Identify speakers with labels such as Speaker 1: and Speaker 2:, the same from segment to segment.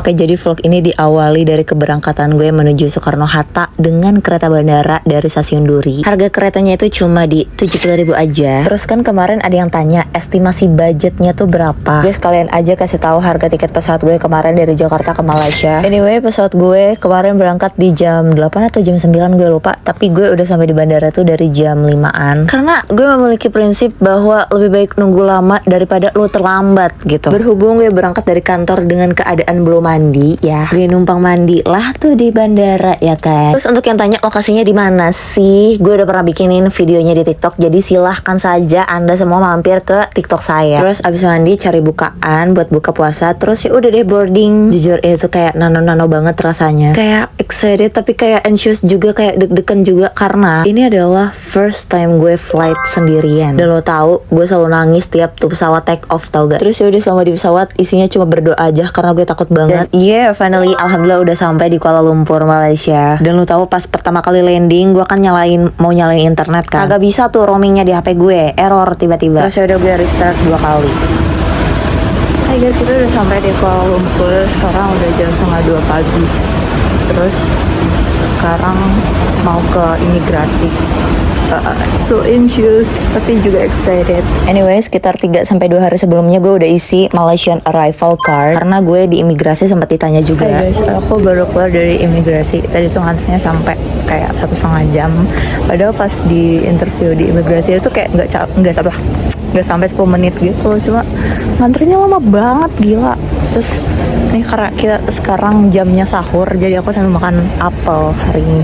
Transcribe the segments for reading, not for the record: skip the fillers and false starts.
Speaker 1: Oke, jadi vlog ini diawali dari keberangkatan gue menuju Soekarno-Hatta dengan kereta bandara dari stasiun Duri. Harga keretanya itu cuma di 70.000 aja. Terus kan kemarin ada yang tanya estimasi budgetnya tuh berapa. Gue sekalian aja kasih tahu harga tiket pesawat gue kemarin dari Jakarta ke Malaysia. Anyway, pesawat gue kemarin berangkat di jam 8 atau jam 9 gue lupa. Tapi gue udah sampai di bandara tuh dari jam 5-an. Karena gue memiliki prinsip bahwa lebih baik nunggu lama daripada lu terlambat gitu. Berhubung gue berangkat dari kantor dengan keadaan belum mandi ya, gue numpang mandi lah tuh di bandara ya kan. Terus untuk yang tanya lokasinya di mana sih, gue udah pernah bikinin videonya di TikTok, jadi silahkan saja anda semua mampir ke TikTok saya. Terus abis mandi cari bukaan buat buka puasa, terus ya udah deh boarding. Jujur itu kayak nano banget rasanya, kayak excited tapi kayak anxious juga, kayak deg-degan juga karena ini adalah first time gue flight sendirian. Dan lo tahu gue selalu nangis tiap tuh pesawat take off, tau gak? Terus ya udah selama di pesawat isinya cuma berdoa aja karena gue takut banget. Iya, finally alhamdulillah udah sampai di Kuala Lumpur, Malaysia. Dan lu tahu pas pertama kali landing gue kan mau nyalain internet kan. Kagak bisa tuh roamingnya di HP gue, error tiba-tiba. Terus udah gue restart 2 kali. Hai guys, kita udah sampai di Kuala Lumpur. Sekarang udah jam 1:30 pagi. Terus sekarang mau ke imigrasi. So anxious tapi juga excited. Anyway, sekitar 3-2 hari sebelumnya gue udah isi Malaysian arrival card karena gue di imigrasi sempat ditanya juga. Hai guys, aku baru keluar dari imigrasi. Tadi tuh ngantrinya sampai kayak 1,5 jam. Padahal pas di interview di imigrasi itu kayak nggak sampai 10 menit gitu. Cuma ngantrinya lama banget, gila. Terus nih karena kita sekarang jamnya sahur, jadi aku sambil makan apel hari ini.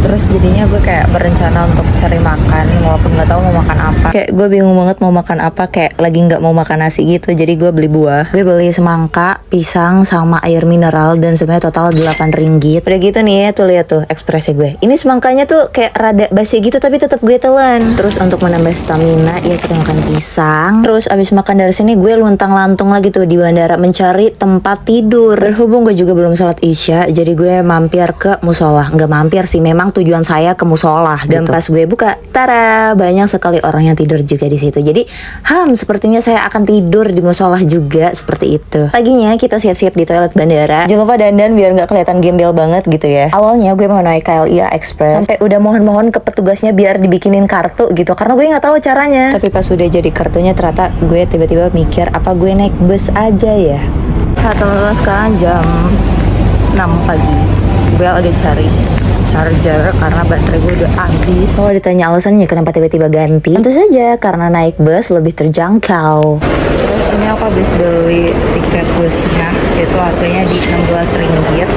Speaker 1: Terus jadinya gue kayak berencana untuk cari makan walaupun nggak tahu mau makan apa. Kayak gue bingung banget mau makan apa, kayak lagi nggak mau makan nasi gitu. Jadi gue beli buah. Gue beli semangka, pisang, sama air mineral dan sebenarnya total 8 ringgit. Udah gitu nih ya, tuh lihat tuh ekspresi gue. Ini semangkanya tuh kayak rada basi gitu tapi tetap gue telan. Terus untuk menambah stamina ya kita makan pisang. Terus abis makan dari sini gue luntang-lantung lagi tuh di bandara mencari tempat tidur. Berhubung gue juga belum sholat isya, jadi gue mampir ke musola. Nggak mampir sih, memang tujuan saya ke musola dan gitu. Pas gue buka, tara, banyak sekali orang yang tidur juga di situ. Jadi, sepertinya saya akan tidur di musola juga seperti itu. Paginya kita siap-siap di toilet bandara. Jangan lupa dandan biar nggak kelihatan gembel banget gitu ya. Awalnya gue mau naik KLIA Express, sampai udah mohon-mohon ke petugasnya biar dibikinin kartu gitu, karena gue nggak tahu caranya. Tapi pas udah jadi kartunya ternyata gue tiba-tiba mikir apa gue naik bus aja ya. Teman-teman, sekarang jam 6 pagi. Gue lagi cari charger karena baterai gue udah habis. Kalau ditanya alasannya kenapa tiba-tiba ganti, tentu saja karena naik bus lebih terjangkau. Terus ini aku habis beli tiket busnya, itu harganya di 16 ringgit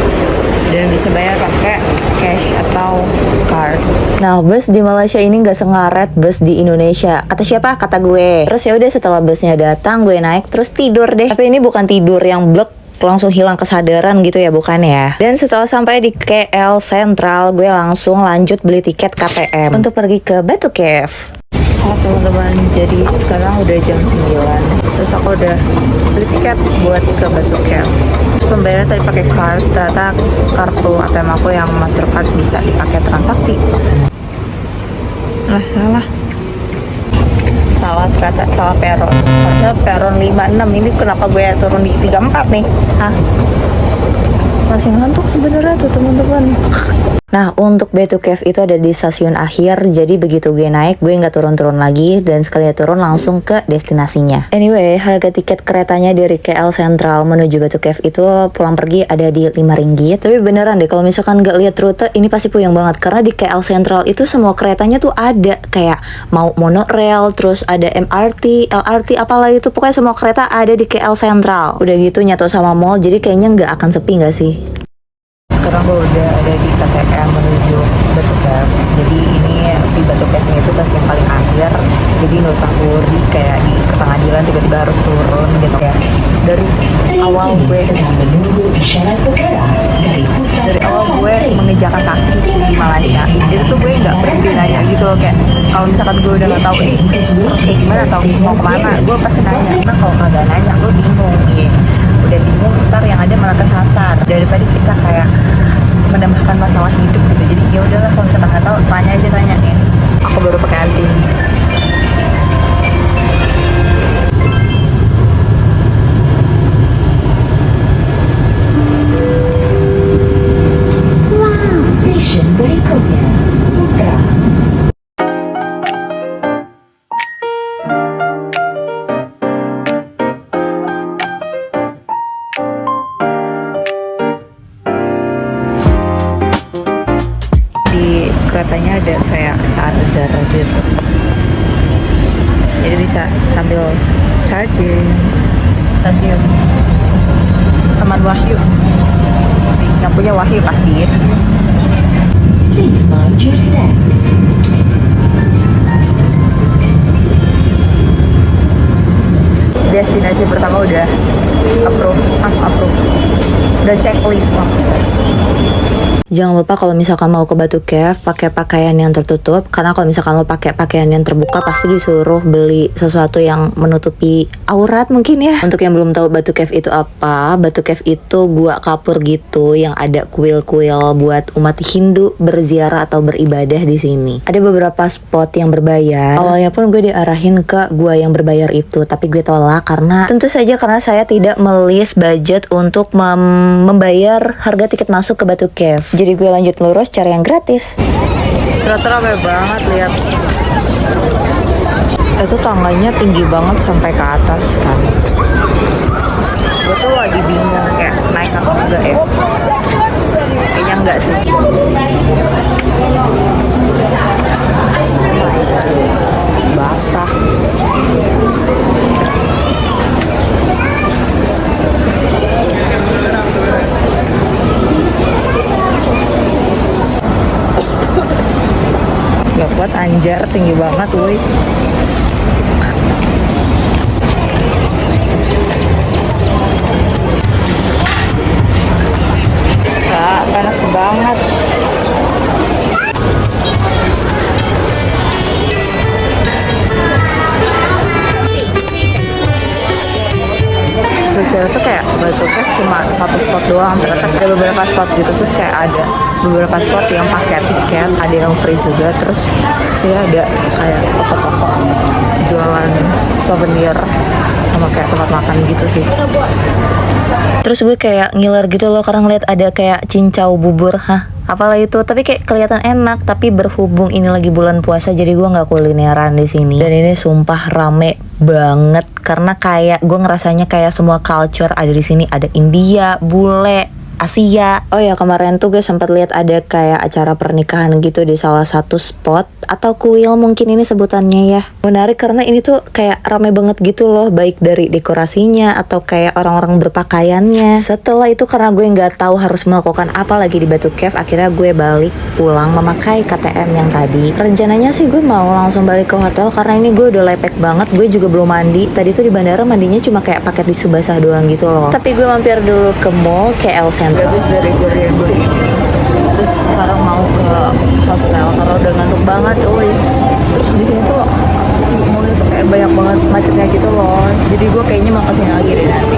Speaker 1: dan bisa bayar pakai cash atau card. Nah, bus di Malaysia ini nggak sengaret bus di Indonesia. Kata siapa? Kata gue. Terus ya udah setelah busnya datang, gue naik terus tidur deh. Tapi ini bukan tidur yang blek langsung hilang kesadaran gitu ya, bukan ya. Dan setelah sampai di KL Sentral, gue langsung lanjut beli tiket KTM untuk pergi ke Batu Cave. Teman-teman, jadi sekarang udah jam 9. Terus aku udah beli tiket buat ke Batu Cave. Terus pembayaran tadi pakai card, ternyata kartu ATM aku yang Mastercard bisa dipakai transaksi. Ternyata salah peron. Harusnya peron 56, ini kenapa gue turun di 34 nih? Masih ngantuk sebenarnya tuh teman-teman. Nah, untuk Batu Cave itu ada di stasiun akhir, jadi begitu gue naik, gue nggak turun-turun lagi, dan sekali turun langsung ke destinasinya. Anyway, harga tiket keretanya dari KL Sentral menuju Batu Cave itu pulang pergi ada di 5 ringgit. Tapi beneran deh, kalau misalkan nggak lihat rute, ini pasti puyeng banget, karena di KL Sentral itu semua keretanya tuh ada, kayak mau monorail, terus ada MRT, LRT, apalah itu, pokoknya semua kereta ada di KL Sentral. Udah gitu nyatu sama mall, jadi kayaknya nggak akan sepi nggak sih? Sekarang gue udah ada di KTM menuju Batu Cave. Jadi ini si Batu Cave itu stasiun paling akhir. Jadi nggak usah worry kayak di pertengahan jalan tiba-tiba harus turun gitu ya. Dari awal gue mengejakkan kaki di Malaysia, itu tuh gue nggak berhenti nanya gitu loh, kayak kalau misalkan gue udah nggak tahu nih terus kayak gimana atau mau kemana, gue pasti nanya. Nah kalau kagak nanya gue bingung ya. Udah bingung, ntar yang ada malah kesasar daripada kita kayak menambahkan masalah hidup gitu. Jadi ya udahlah, kalau misalkan nggak tahu tanya nih. Aku baru pakai anting. bisa sambil charging. Stasiun Taman Wahyu, yang punya Wahyu pasti ya. Destinasi pertama udah approve, udah checklist maksudnya. Jangan lupa kalau misalkan mau ke Batu Cave pakai pakaian yang tertutup, karena kalau misalkan lo pakai pakaian yang terbuka pasti disuruh beli sesuatu yang menutupi aurat mungkin ya. Untuk yang belum tahu Batu Cave itu apa, Batu Cave itu gua kapur gitu yang ada kuil-kuil buat umat Hindu berziarah atau beribadah di sini. Ada beberapa spot yang berbayar. Awalnya pun gue diarahin ke gua yang berbayar itu, tapi gue tolak karena tentu saja karena saya tidak melis budget untuk membayar harga tiket masuk ke Batu Cave. Jadi gue lanjut lurus cari yang gratis. Ternyata ramai banget, lihat. Itu tangganya tinggi banget sampai ke atas kan. Gue tuh lagi bingung kayak naik atau enggak ya. Kayaknya enggak sih. Basah. Gak kuat anjar, tinggi banget woi. Gak, panas banget. Gue kira tuh kayak Batu Cave cuma satu spot doang, ternyata ada beberapa spot gitu. Terus kayak ada beberapa spot yang pakai tiket, ada yang free juga. Terus sih ada kayak toko-toko jualan souvenir sama kayak tempat makan gitu sih. Terus gue kayak ngiler gitu loh karena ngeliat ada kayak cincau bubur, apalah itu, tapi kayak kelihatan enak. Tapi berhubung ini lagi bulan puasa jadi gue nggak kulineran di sini. Dan ini sumpah rame banget karena kayak gue ngerasanya kayak semua culture ada di sini. Ada India, bule, Asia. Oh ya, kemarin tuh gue sempat lihat ada kayak acara pernikahan gitu di salah satu spot atau kuil mungkin ini sebutannya ya. Menarik karena ini tuh kayak rame banget gitu loh, baik dari dekorasinya atau kayak orang-orang berpakaiannya. Setelah itu karena gue nggak tahu harus melakukan apa lagi di Batu Cave, akhirnya gue balik pulang memakai KTM yang tadi. Rencananya sih gue mau langsung balik ke hotel karena ini gue udah lepek banget. Gue juga belum mandi. Tadi tuh di bandara mandinya cuma kayak pakai tisu basah doang gitu loh. Tapi gue mampir dulu ke mall KL Center. Habis dari gue terus sekarang mau ke hostel karena udah ngantuk banget, terus di sini tuh si mall itu kayak banyak banget macetnya gitu loh, jadi gue kayaknya mau kesini lagi deh nanti.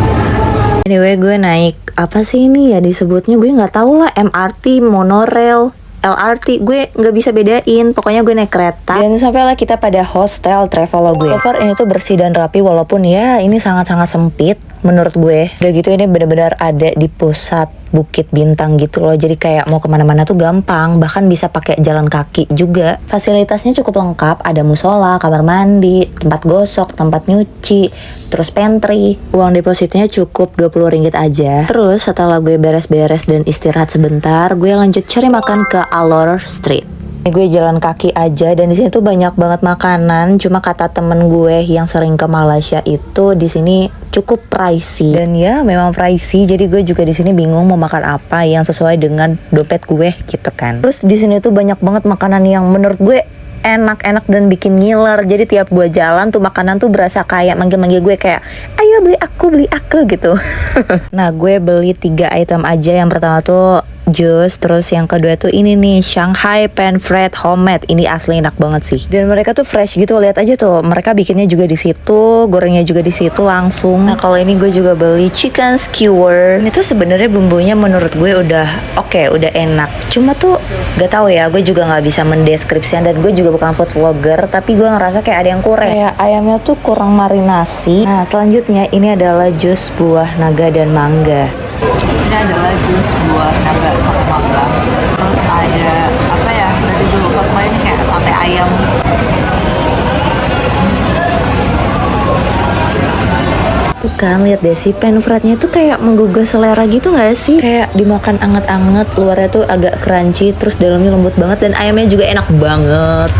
Speaker 1: Anyway, gue naik apa sih ini ya disebutnya, gue nggak tahu lah, MRT, monorail, LRT, gue nggak bisa bedain. Pokoknya gue naik kereta dan sampailah kita pada hostel Travelogue. So far ini tuh bersih dan rapi walaupun ya ini sangat-sangat sempit menurut gue. Udah gitu ini benar-benar ada di pusat Bukit Bintang gitu loh. Jadi kayak mau kemana-mana tuh gampang. Bahkan bisa pakai jalan kaki juga. Fasilitasnya cukup lengkap. Ada musola, kamar mandi, tempat gosok, tempat nyuci, terus pantry. Uang depositnya cukup 20 ringgit aja. Terus setelah gue beres-beres dan istirahat sebentar, gue lanjut cari makan ke Alor Street. Gue jalan kaki aja dan di sini tuh banyak banget makanan. Cuma kata temen gue yang sering ke Malaysia itu di sini cukup pricey. Dan ya memang pricey. Jadi gue juga di sini bingung mau makan apa yang sesuai dengan dompet gue gitu kan. Terus di sini tuh banyak banget makanan yang menurut gue enak-enak dan bikin ngiler. Jadi tiap gue jalan tuh makanan tuh berasa kayak manggil-manggil gue kayak ayo beli aku gitu. Nah gue beli 3 item aja. Yang pertama tuh jus, terus yang kedua tuh ini nih Shanghai pan fried homemade. Ini asli enak banget sih. Dan mereka tuh fresh gitu, lihat aja tuh. Mereka bikinnya juga di situ, gorengnya juga di situ langsung. Nah kalau ini gue juga beli chicken skewer. Ini tuh sebenarnya bumbunya menurut gue udah oke, udah enak. Cuma tuh gak tahu ya, gue juga nggak bisa mendeskripsikan dan gue juga bukan food vlogger. Tapi gue ngerasa kayak ada yang kurang. Kayak ayamnya tuh kurang marinasi. Nah selanjutnya ini adalah jus buah naga dan mangga. Ini adalah jus buah naga sama mangga. Terus ada apa ya? Tadi gue lupa, ini kayak sate ayam. Tuh kan, lihat deh si pan fried-nya tuh kayak menggugah selera gitu nggak sih? Kayak dimakan anget-anget, luarnya tuh agak crunchy, terus dalamnya lembut banget dan ayamnya juga enak banget.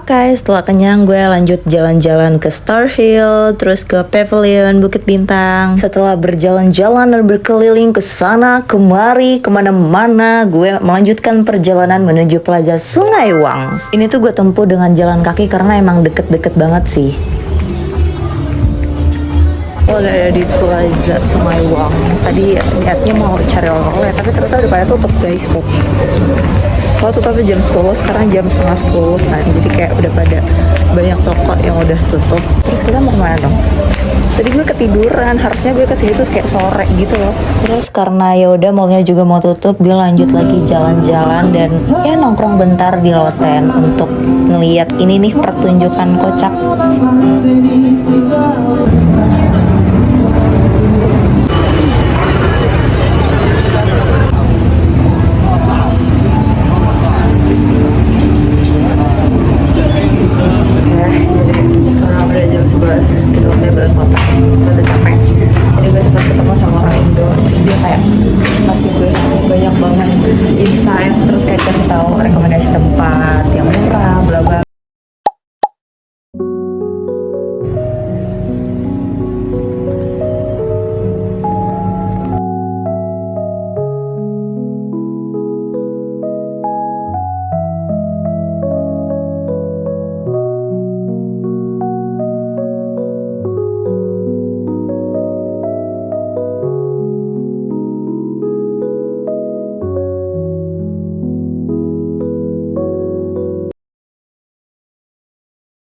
Speaker 1: Oke, setelah kenyang gue lanjut jalan-jalan ke Star Hill, terus ke Pavilion Bukit Bintang. Setelah berjalan-jalan dan berkeliling ke sana, kemari, kemana-mana, gue melanjutkan perjalanan menuju Plaza Sungai Wang. Ini tuh gue tempuh dengan jalan kaki karena emang deket-deket banget sih. Oh, udah ada di Plaza Sungai Wang. Tadi niatnya mau cari oleh-oleh, tapi ternyata udah pada tutup guys tuh. Soalnya tutupnya jam 10, sekarang jam setengah 10 kan. Jadi kayak udah pada banyak toko yang udah tutup. Terus kita mau kemana dong? Tadi gue ketiduran, harusnya gue kesini tuh kayak sore gitu loh. Terus karena ya udah mallnya juga mau tutup, gue lanjut lagi jalan-jalan dan ya nongkrong bentar di Lotte untuk ngeliat ini nih pertunjukan kocak.